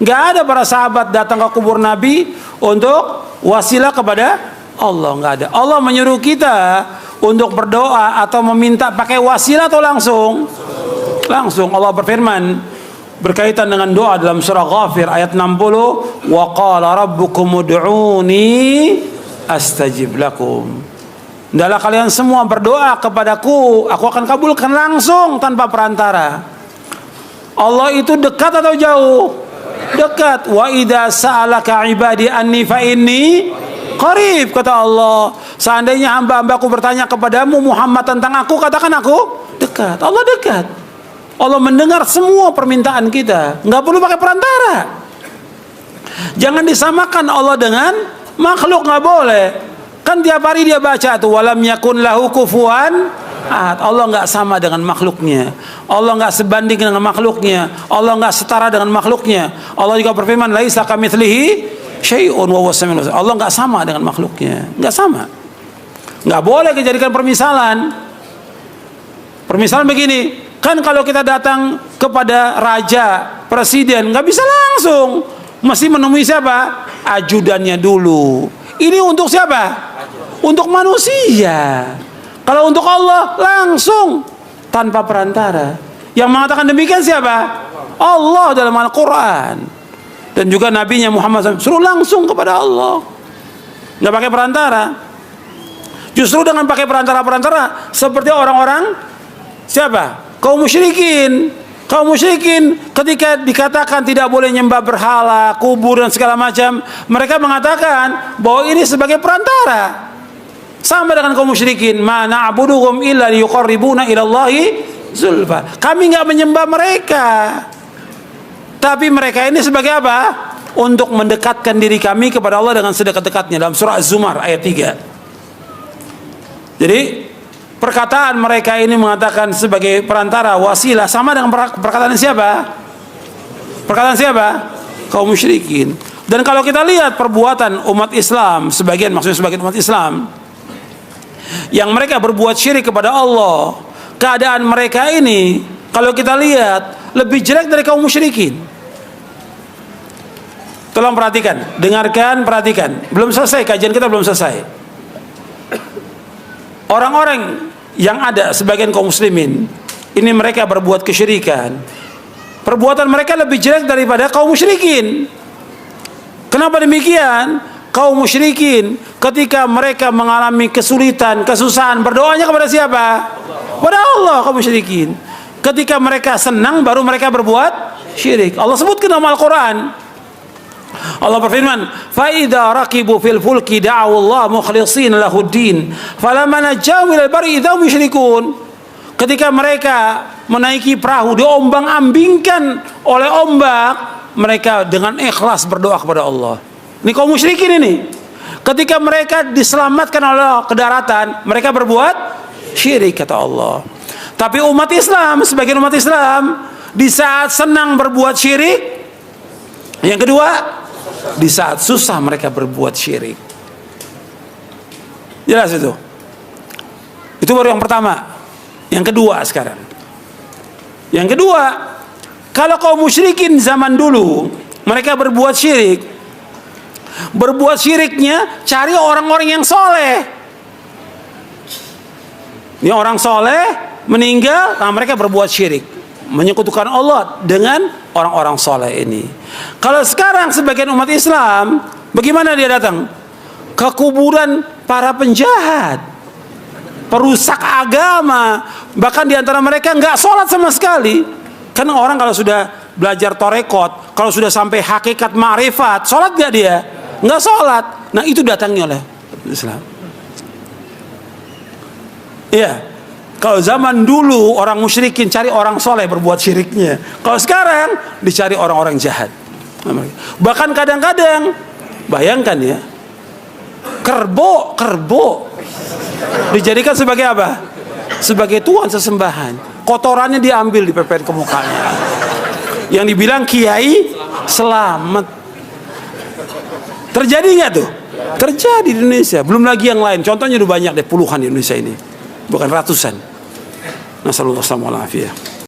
Nggak ada para sahabat datang ke kubur Nabi untuk wasilah kepada Allah, nggak ada. Allah menyuruh kita untuk berdoa atau meminta pakai wasilah atau langsung? Langsung. Allah berfirman berkaitan dengan doa dalam surah Ghafir ayat 60, wa qala rabbukum ud'uni astajib lakum. Hendaklah kalian semua berdoa kepadaku, aku akan kabulkan langsung tanpa perantara. Allah itu dekat atau jauh? Dekat. Wa idza sa'alaka ibadi anni fa inni qarib, kata Allah. Seandainya hamba-hambaku bertanya kepadamu Muhammad tentang aku, katakan aku dekat. Allah dekat. Allah mendengar semua permintaan kita, nggak perlu pakai perantara. Jangan disamakan Allah dengan makhluk, nggak boleh. Kan tiap hari dia baca tuh walam yakun lahu kufuwan ahad. Allah nggak sama dengan makhluknya. Allah nggak sebanding dengan makhluknya. Allah nggak setara dengan makhluknya. Allah juga berfirman laisa kamitslihi syai'un wa huwas samiul basir. Allah nggak sama dengan makhluknya, nggak sama. Nggak boleh dijadikan permisalan. Permisalan begini, kan kalau kita datang kepada raja, presiden, nggak bisa langsung, mesti menemui siapa? Ajudannya dulu. Ini untuk siapa? Untuk manusia. Kalau untuk Allah langsung tanpa perantara. Yang mengatakan demikian siapa? Allah dalam Al-Quran. Dan juga nabinya Muhammad SAW suruh langsung kepada Allah, nggak pakai perantara. Justru dengan pakai perantara-perantara seperti orang-orang siapa? Kaum musyrikin. Kaum musyrikin ketika dikatakan tidak boleh nyembah berhala, kubur dan segala macam, mereka mengatakan bahwa ini sebagai perantara. Sama dengan kaum musyrikin, ma na'buduhum illa liyuqarribuna ilallahi zulfa. Kami nggak menyembah mereka, tapi mereka ini sebagai apa? Untuk mendekatkan diri kami kepada Allah dengan sedekat-dekatnya, dalam surah Az-Zumar ayat 3. Jadi perkataan mereka ini mengatakan sebagai perantara, wasilah, sama dengan perkataan siapa? Perkataan siapa? Kaum musyrikin. Dan kalau kita lihat perbuatan umat Islam, maksudnya sebagian umat Islam yang mereka berbuat syirik kepada Allah, keadaan mereka ini kalau kita lihat lebih jelek dari kaum musyrikin. Tolong perhatikan, dengarkan, perhatikan. Belum selesai, kajian kita belum selesai. Orang-orang yang ada sebagian kaum muslimin ini mereka berbuat kesyirikan. Perbuatan mereka lebih jelek daripada kaum musyrikin. Kenapa demikian? Kaum musyrikin ketika mereka mengalami kesulitan, kesusahan, berdoanya kepada siapa? Kepada Allah. Kaum musyrikin ketika mereka senang baru mereka berbuat syirik. Allah sebutkan dalam Al-Quran. Allah berfirman, fa idza raqibu fil fulki da'u Allah mukhlishina lahuddin falamma najahum ilal barri idza hum yusyrikun. Ketika mereka menaiki perahu diombang-ambingkan oleh ombak, mereka dengan ikhlas berdoa kepada Allah. Ini kaum musyrikin ini. Ketika mereka diselamatkan oleh ke daratan, mereka berbuat syirik, kata Allah. Tapi umat Islam, sebagian umat Islam di saat senang berbuat syirik, yang kedua di saat susah mereka berbuat syirik. Jelas itu. Itu baru yang pertama. Yang kedua sekarang. Yang kedua, kalau kaum musyrikin zaman dulu mereka berbuat syirik, berbuat syiriknya cari orang-orang yang soleh. Ini orang soleh meninggal, nah mereka berbuat syirik, menyekutukan Allah dengan orang-orang soleh ini. Kalau sekarang sebagian umat Islam, bagaimana dia datang? Ke kuburan para penjahat, perusak agama, bahkan diantara mereka nggak sholat sama sekali. Karena orang kalau sudah belajar torekot, kalau sudah sampai hakikat ma'rifat, sholat nggak dia? Nggak sholat. Nah itu datangnya oleh Islam. Iya. Kalau zaman dulu orang musyrikin cari orang soleh berbuat syiriknya. Kalau sekarang dicari orang-orang jahat. Bahkan kadang-kadang, bayangkan ya, kerbau dijadikan sebagai apa? Sebagai tuan sesembahan. Kotorannya diambil, dipepet ke mukanya. Yang dibilang kiai selamat. Terjadi nggak tuh? Terjadi di Indonesia. Belum lagi yang lain. Contohnya udah banyak deh, puluhan di Indonesia ini, bukan ratusan. Nasallallahu alaihi wasallam.